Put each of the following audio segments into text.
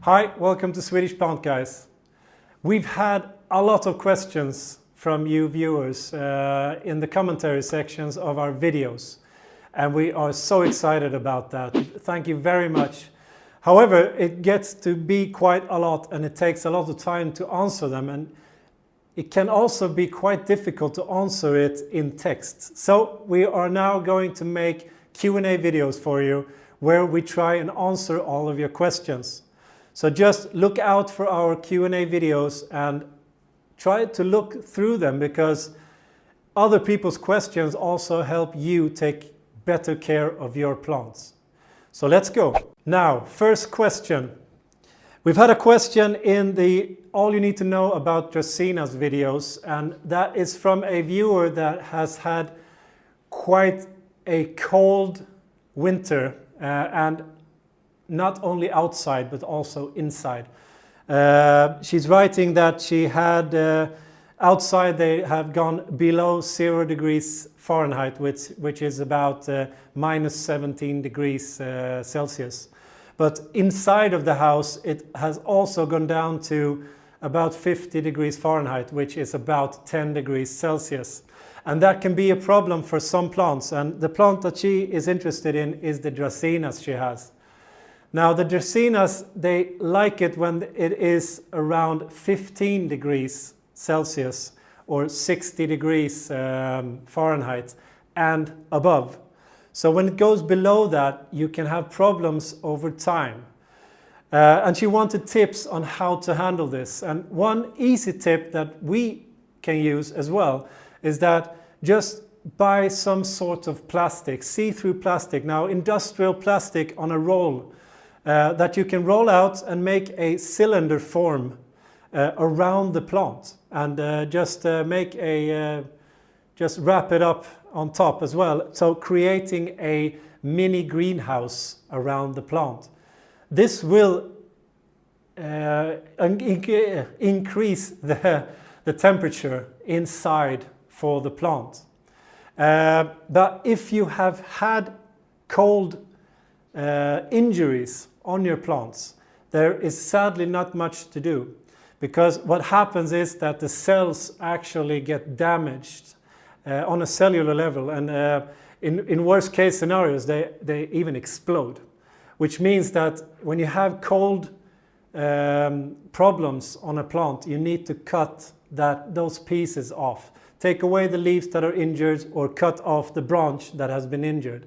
Hi, welcome to Swedish Plant Guys. We've had a lot of questions from you viewers in the commentary sections of our videos, and we are so excited about that. Thank you very much. However, it gets to be quite a lot and it takes a lot of time to answer them, and it can also be quite difficult to answer it in text. So we are now going to make Q&A videos for you where we try and answer all of your questions. So just look out for our Q&A videos and try to look through them, because other people's questions also help you take better care of your plants. So let's go. Now, first question. We've had a question in the All You Need to Know About Dracaena's videos, and that is from a viewer that has had quite a cold winter and not only outside but also inside. She's writing that she had outside they have gone below 0 degrees Fahrenheit, which is about minus 17 degrees Celsius. But inside of the house it has also gone down to about 50 degrees Fahrenheit, which is about 10 degrees Celsius. And that can be a problem for some plants, and the plant that she is interested in is the Dracaenas she has. Now the Dracaenas, they like it when it is around 15 degrees Celsius or 60 degrees Fahrenheit and above. So when it goes below that, you can have problems over time. And she wanted tips on how to handle this. And one easy tip that we can use as well is that just buy some sort of plastic, see-through plastic. Now industrial plastic on a roll, that you can roll out and make a cylinder form around the plant, and just wrap it up on top as well, so creating a mini greenhouse around the plant. This will increase the temperature inside for the plant. But if you have had cold injuries on your plants, there is sadly not much to do, because what happens is that the cells actually get damaged on a cellular level, and in worst case scenarios they even explode, which means that when you have cold problems on a plant, you need to cut those pieces off. Take away the leaves that are injured or cut off the branch that has been injured.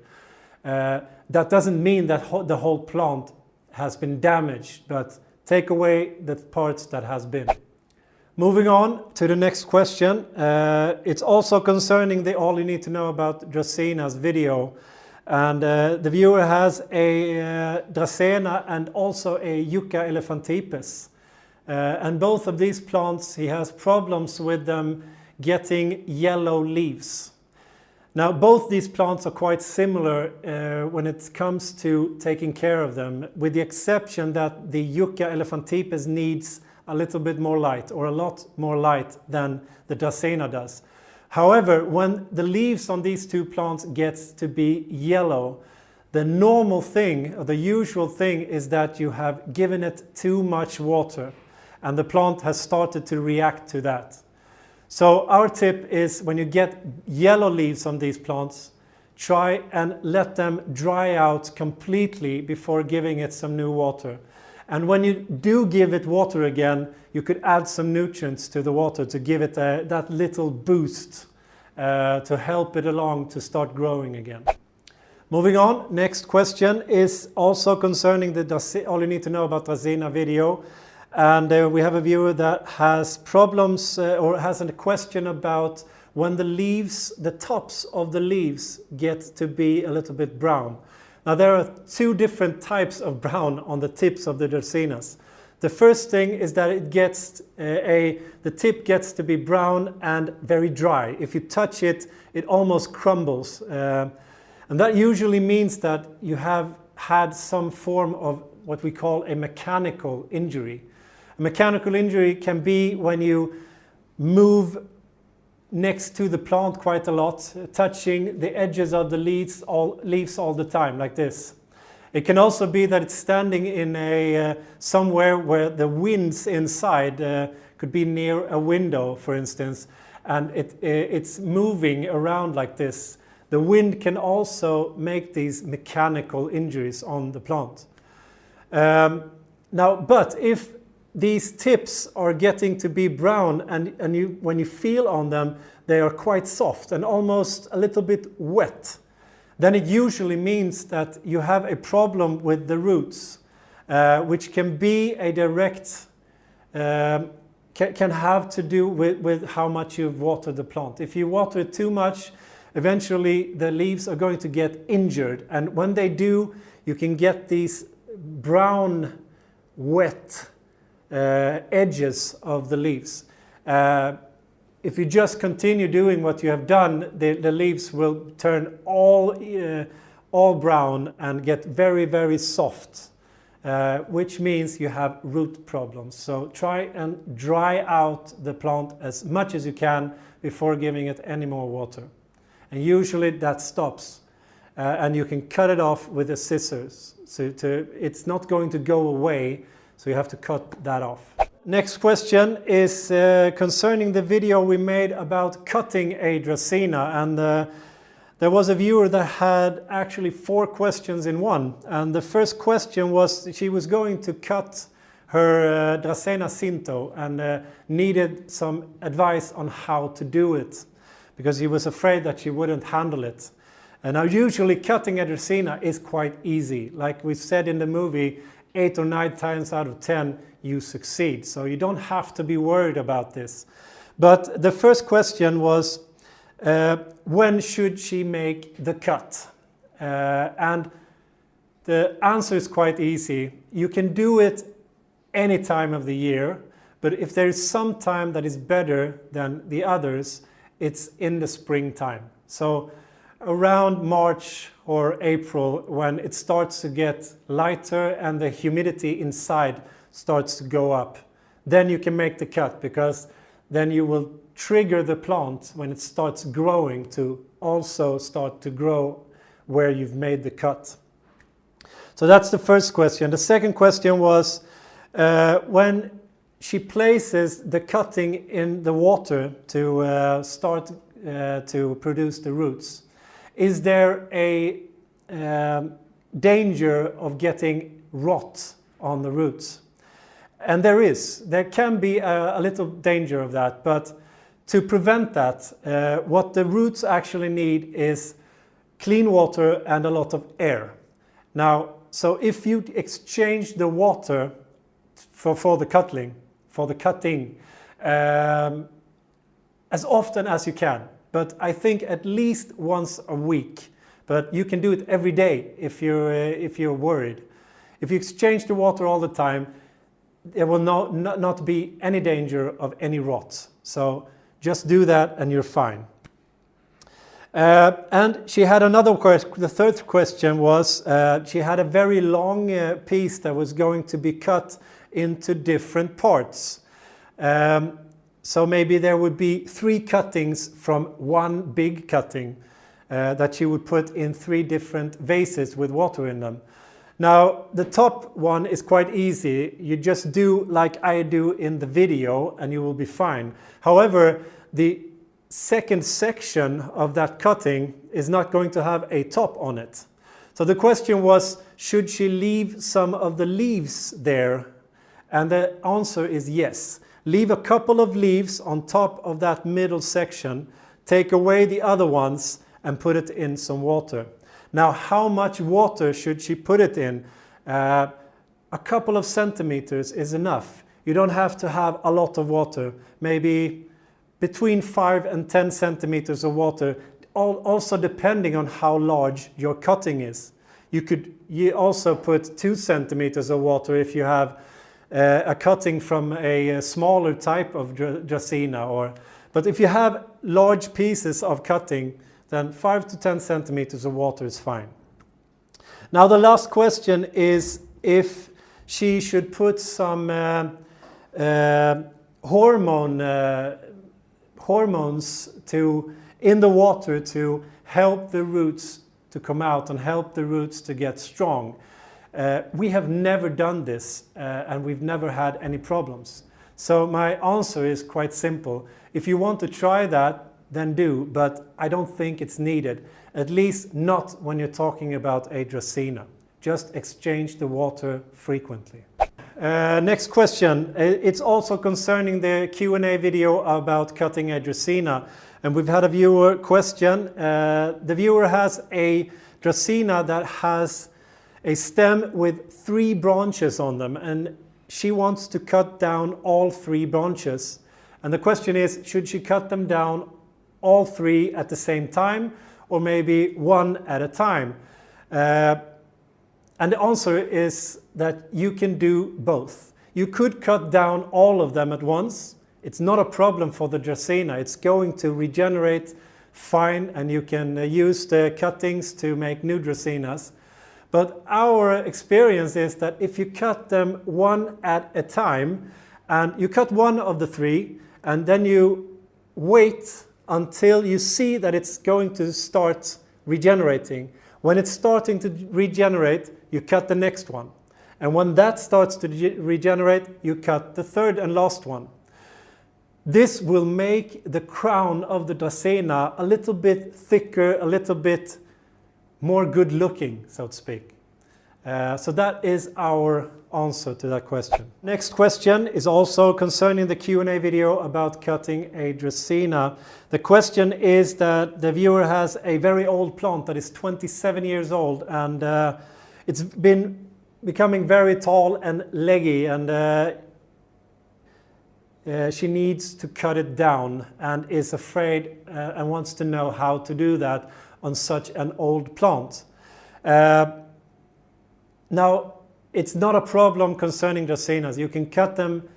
That doesn't mean that the whole plant has been damaged, but take away the parts that has been. Moving on to the next question. It's also concerning the All You Need to Know About Dracaena's video. And the viewer has a Dracaena and also a Yucca elephantipes. And both of these plants, he has problems with them getting yellow leaves. Now both these plants are quite similar when it comes to taking care of them, with the exception that the Yucca elephantipes needs a little bit more light, or a lot more light than the Dracaena does. However, when the leaves on these two plants gets to be yellow, the normal thing, or the usual thing, is that you have given it too much water, and the plant has started to react to that. So our tip is, when you get yellow leaves on these plants, try and let them dry out completely before giving it some new water. And when you do give it water again, you could add some nutrients to the water to give it that little boost to help it along to start growing again. Moving on, next question is also concerning the All You Need to Know About Dracaena video. And we have a viewer that has problems or has a question about when the leaves, the tops of the leaves, get to be a little bit brown. Now there are two different types of brown on the tips of the Dracaenas. The first thing is that it gets the tip gets to be brown and very dry. If you touch it, it almost crumbles. And that usually means that you have had some form of what we call a mechanical injury. A mechanical injury can be when you move next to the plant quite a lot, touching the edges of the leaves all the time, like this. It can also be that it's standing in a somewhere where the wind's inside, could be near a window, for instance, and it's moving around like this. The wind can also make these mechanical injuries on the plant. Now, but if these tips are getting to be brown and when you feel on them, they are quite soft and almost a little bit wet, then it usually means that you have a problem with the roots, which can be a direct, can have to do with how much you've watered the plant. If you water it too much, eventually the leaves are going to get injured, and when they do, you can get these brown, wet edges of the leaves. If you just continue doing what you have done, the leaves will turn all brown and get very, very soft, which means you have root problems. So try and dry out the plant as much as you can before giving it any more water. And usually that stops, and you can cut it off with the scissors. So it's not going to go away, so you have to cut that off. Next question is concerning the video we made about cutting a Dracaena, and there was a viewer that had actually 4 questions in one. And the first question was, she was going to cut her Dracaena Cinto and needed some advice on how to do it, because he was afraid that she wouldn't handle it. And now usually cutting a Dracaena is quite easy. Like we said in the movie, 8 or 9 times out of 10 you succeed. So you don't have to be worried about this. But the first question was, when should she make the cut? And the answer is quite easy. You can do it any time of the year, but if there is some time that is better than the others, it's in the springtime. So around March or April, when it starts to get lighter and the humidity inside starts to go up, then you can make the cut, because then you will trigger the plant when it starts growing to also start to grow where you've made the cut. So that's the first question. The second question was, when she places the cutting in the water to start to produce the roots, is there a danger of getting rot on the roots? And there is. There can be a little danger of that, but to prevent that, what the roots actually need is clean water and a lot of air. Now, so if you exchange the water for the cutting, as often as you can, but I think at least once a week. But you can do it every day if you're worried. If you exchange the water all the time, there will not be any danger of any rot. So just do that and you're fine. And she had another question. The third question was, she had a very long piece that was going to be cut into different parts. So maybe there would be 3 cuttings from one big cutting that she would put in 3 different vases with water in them. Now, the top one is quite easy. You just do like I do in the video and you will be fine. However, the second section of that cutting is not going to have a top on it. So the question was, should she leave some of the leaves there? And the answer is yes. Leave a couple of leaves on top of that middle section, take away the other ones and put it in some water. Now, how much water should she put it in? A couple of centimeters is enough. You don't have to have a lot of water, maybe between 5 and 10 centimeters of water, also depending on how large your cutting is. You also put 2 centimeters of water if you have a cutting from a smaller type of Dracaena, but if you have large pieces of cutting, then 5 to 10 centimeters of water is fine. Now the last question is if she should put some hormones in the water to help the roots to come out and help the roots to get strong. We have never done this and we've never had any problems. So my answer is quite simple. If you want to try that, then do, but I don't think it's needed. At least not when you're talking about a Dracaena. Just exchange the water frequently. Next question. It's also concerning the Q&A video about cutting a Dracaena. And we've had a viewer question. The viewer has a Dracaena that has a stem with 3 branches on them, and she wants to cut down all 3 branches. And the question is, should she cut them down all 3 at the same time, or maybe one at a time? And the answer is that you can do both. You could cut down all of them at once. It's not a problem for the Dracaena. It's going to regenerate fine, and you can use the cuttings to make new Dracaenas. But our experience is that if you cut them one at a time, and you cut one of the 3, and then you wait until you see that it's going to start regenerating. When it's starting to regenerate, you cut the next one. And when that starts to regenerate, you cut the 3rd and last one. This will make the crown of the Dracaena a little bit thicker, a little bit more good looking, so to speak. So that is our answer to that question. Next question is also concerning the Q&A video about cutting a Dracaena. The question is that the viewer has a very old plant that is 27 years old, and it's been becoming very tall and leggy, and she needs to cut it down and is afraid and wants to know how to do that on such an old plant. Now, it's not a problem concerning Dracaenas. You can cut them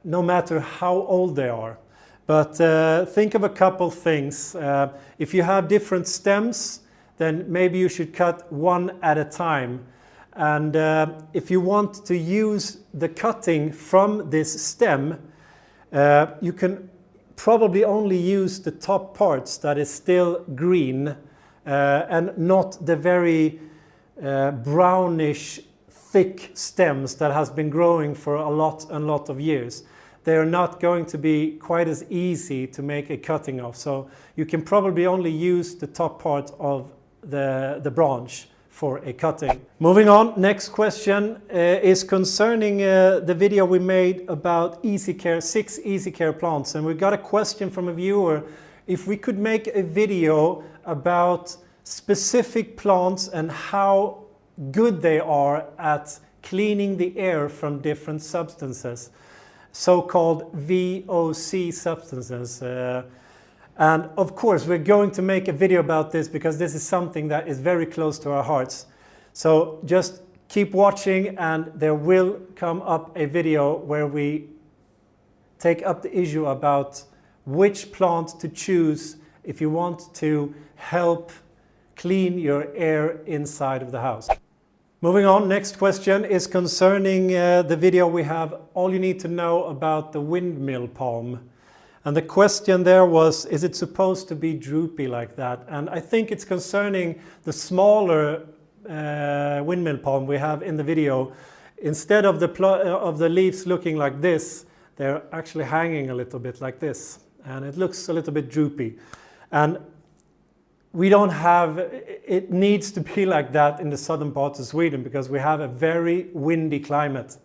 no matter how old they are. But think of a couple things. If you have different stems, then maybe you should cut one at a time. And if you want to use the cutting from this stem, you can probably only use the top parts that is still green and not the very brownish thick stems that has been growing for a lot of years. They are not going to be quite as easy to make a cutting of, so you can probably only use the top part of the branch for a cutting. Moving on, next question is concerning the video we made about easy care, 6 easy care plants, and we got a question from a viewer if we could make a video about specific plants and how good they are at cleaning the air from different substances, so-called VOC substances. And of course, we're going to make a video about this because this is something that is very close to our hearts. So just keep watching, and there will come up a video where we take up the issue about which plant to choose if you want to help clean your air inside of the house. Moving on, next question is concerning the video we have, all you need to know about the Windmill Palm. And the question there was, is it supposed to be droopy like that? And I think it's concerning the smaller Windmill Palm we have in the video. Instead of the leaves looking like this, they're actually hanging a little bit like this. And it looks a little bit droopy. And we don't have, it needs to be like that in the southern parts of Sweden because we have a very windy climate.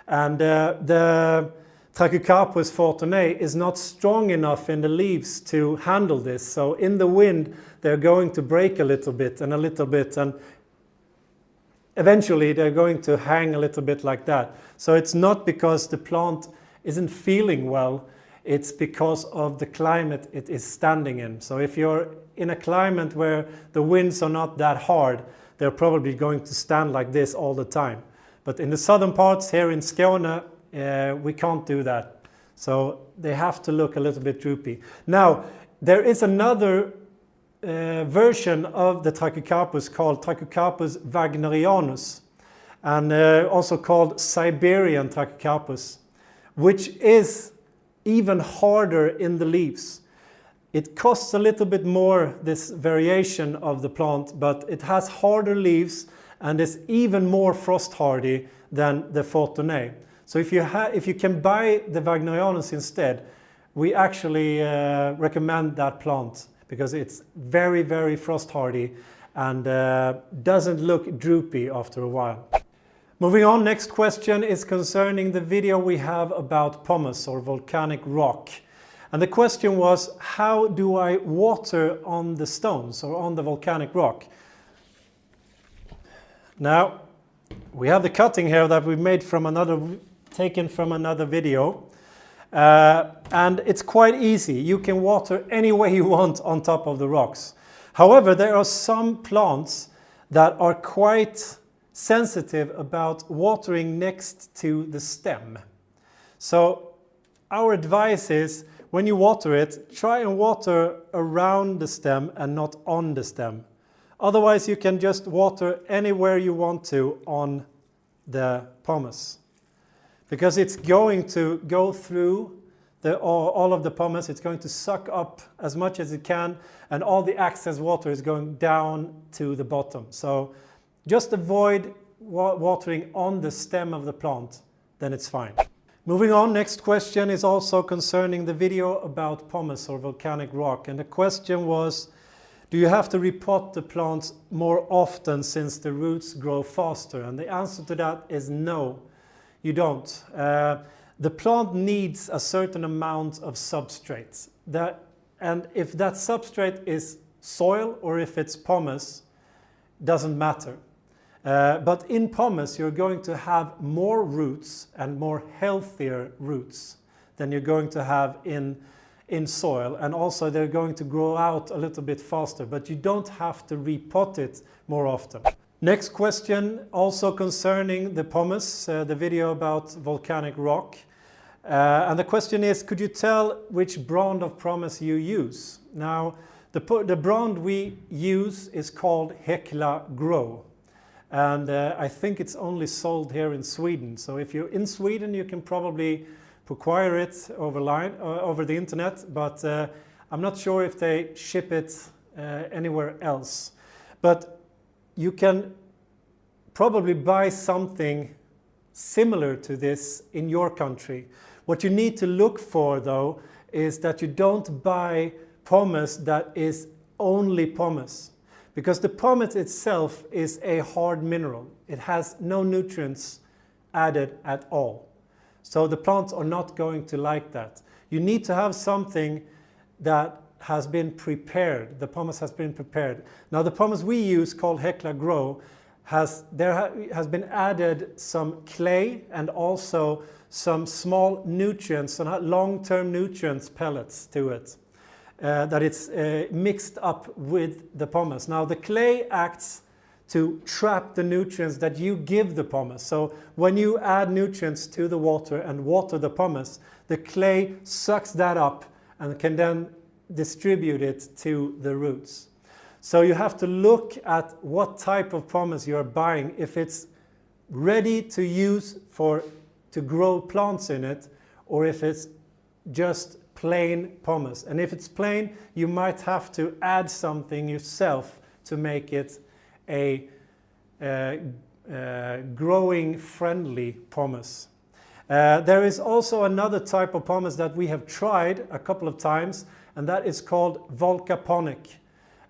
And the Trachycarpus fortunei is not strong enough in the leaves to handle this. So in the wind, they're going to break a little bit, and eventually they're going to hang a little bit like that. So it's not because the plant isn't feeling well, it's because of the climate it is standing in. So if you're in a climate where the winds are not that hard, they're probably going to stand like this all the time. But in the southern parts here in Skåne, we can't do that. So they have to look a little bit droopy. Now, there is another version of the Trachycarpus called Trachycarpus wagnerianus, and also called Siberian Trachycarpus, which is even harder in the leaves. It costs a little bit more, this variation of the plant, but it has harder leaves and is even more frost hardy than the Fortuné. So if you can buy the Vagnorianus instead, we actually recommend that plant because it's very, very frost hardy and doesn't look droopy after a while. Moving on, next question is concerning the video we have about pumice or volcanic rock. And the question was, how do I water on the stones or on the volcanic rock? Now, we have the cutting here that we made taken from another video. And it's quite easy. You can water any way you want on top of the rocks. However, there are some plants that are quite sensitive about watering next to the stem. So our advice is, when you water it, try and water around the stem and not on the stem. Otherwise, you can just water anywhere you want to on the pumice, because it's going to go through all of the pumice. It's going to suck up as much as it can, and all the excess water is going down to the bottom. So just avoid watering on the stem of the plant, then it's fine. Moving on, next question is also concerning the video about pumice or volcanic rock. And the question was, do you have to repot the plants more often since the roots grow faster? And the answer to that is no, you don't. The plant needs a certain amount of substrate. And if that substrate is soil or if it's pumice, doesn't matter. But in pumice, you're going to have more roots and more healthier roots than you're going to have in soil. And also they're going to grow out a little bit faster, but you don't have to repot it more often. Next question, also concerning the pumice, the video about volcanic rock. And the question is, could you tell which brand of pumice you use? Now, the brand we use is called Hekla Grow. And I think it's only sold here in Sweden. So if you're in Sweden, you can probably acquire it over the internet, but I'm not sure if they ship it anywhere else. But you can probably buy something similar to this in your country. What you need to look for, though, is that you don't buy pumice that is only pumice. Because the pumice itself is a hard mineral. It has no nutrients added at all. So the plants are not going to like that. You need to have something that has been prepared. The pumice has been prepared. Now the pumice we use, called Hekla Grow, has been added some clay and also some small nutrients, some long-term nutrients pellets to it. That it's mixed up with the pumice. Now the clay acts to trap the nutrients that you give the pumice. So when you add nutrients to the water and water the pumice, the clay sucks that up and can then distribute it to the roots. So you have to look at what type of pumice you are buying, if it's ready to use to grow plants in it, or if it's just plain pumice. And if it's plain, you might have to add something yourself to make it a growing friendly pumice. There is also another type of pumice that we have tried a couple of times, and that is called Volcanic,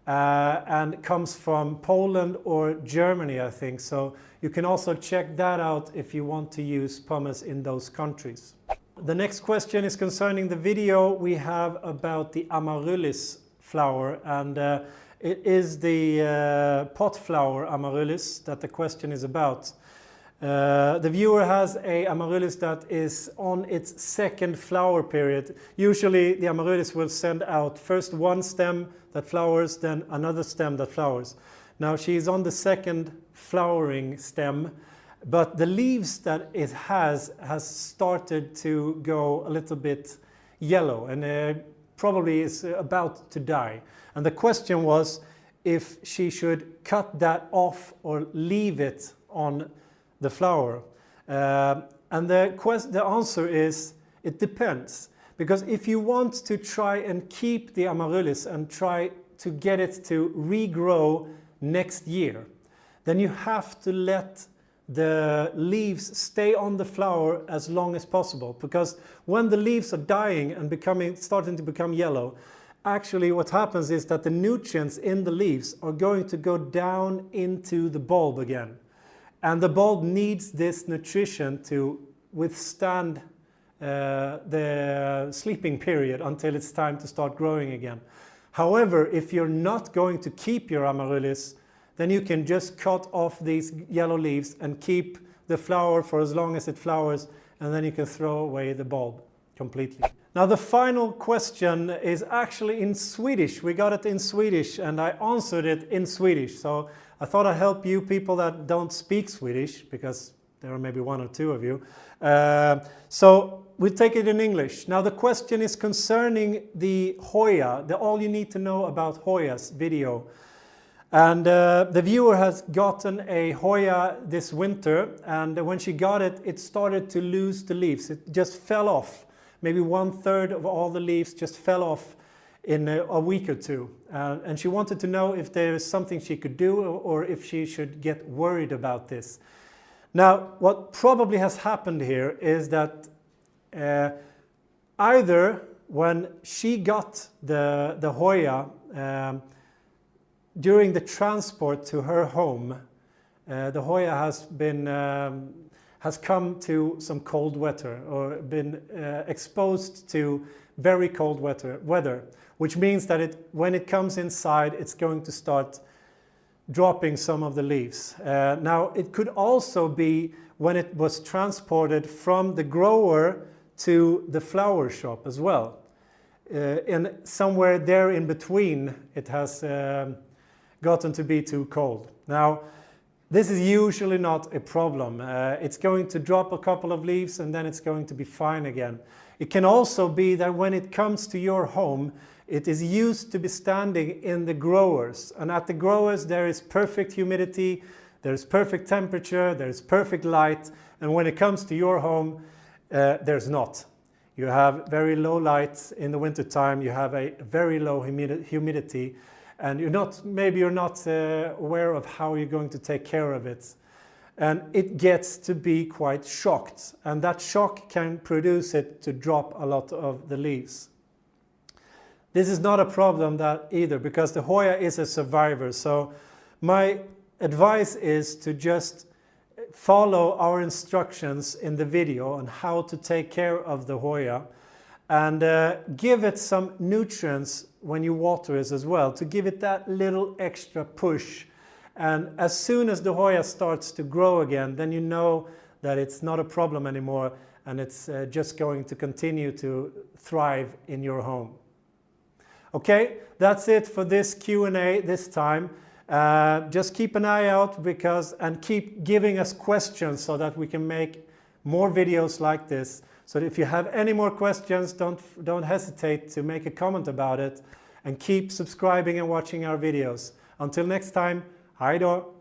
and comes from Poland or Germany, I think. So you can also check that out if you want to use pumice in those countries. The next question is concerning the video we have about the amaryllis flower, and it is the pot flower amaryllis that the question is about. The viewer has a amaryllis that is on its second flower period. Usually the amaryllis will send out first one stem that flowers, then another stem that flowers. Now she is on the second flowering stem, but the leaves that it has started to go a little bit yellow, and probably is about to die. And the question was if she should cut that off or leave it on the flower. And the answer is, it depends. Because if you want to try and keep the amaryllis and try to get it to regrow next year, then you have to let the leaves stay on the flower as long as possible, because when the leaves are dying and starting to become yellow, actually what happens is that the nutrients in the leaves are going to go down into the bulb again, and the bulb needs this nutrition to withstand the sleeping period until it's time to start growing again. However, if you're not going to keep your amaryllis, then you can just cut off these yellow leaves and keep the flower for as long as it flowers, and then you can throw away the bulb completely. Now the final question is actually in Swedish. We got it in Swedish and I answered it in Swedish. So I thought I'd help you people that don't speak Swedish, because there are maybe one or two of you. So we'll take it in English. Now the question is concerning the Hoya, the All You Need to Know About Hoyas video. And the viewer has gotten a Hoya this winter, and when she got it, it started to lose the leaves. It just fell off. Maybe 1/3 of all the leaves just fell off in a week or two. And she wanted to know if there is something she could do, or if she should get worried about this. Now, what probably has happened here is that either when she got the Hoya, during the transport to her home, the Hoya has come to some cold weather, or been exposed to very cold weather, which means that when it comes inside, it's going to start dropping some of the leaves. Now, it could also be when it was transported from the grower to the flower shop as well. And somewhere there in between, it has gotten to be too cold. Now, this is usually not a problem. It's going to drop a couple of leaves and then it's going to be fine again. It can also be that when it comes to your home, it is used to be standing in the growers. And at the growers, there is perfect humidity, there's perfect temperature, there's perfect light. And when it comes to your home, there's not. You have very low light in the wintertime, you have a very low humidity, and maybe you're not aware of how you're going to take care of it. And it gets to be quite shocked, and that shock can produce it to drop a lot of the leaves. This is not a problem either, because the Hoya is a survivor. So my advice is to just follow our instructions in the video on how to take care of the Hoya, and give it some nutrients when you water it as well, to give it that little extra push. And as soon as the Hoya starts to grow again, then you know that it's not a problem anymore, and it's just going to continue to thrive in your home. Okay, that's it for this Q&A this time. Just keep an eye out and keep giving us questions so that we can make more videos like this. So if you have any more questions, don't hesitate to make a comment about it, and keep subscribing and watching our videos. Until next time, hej då!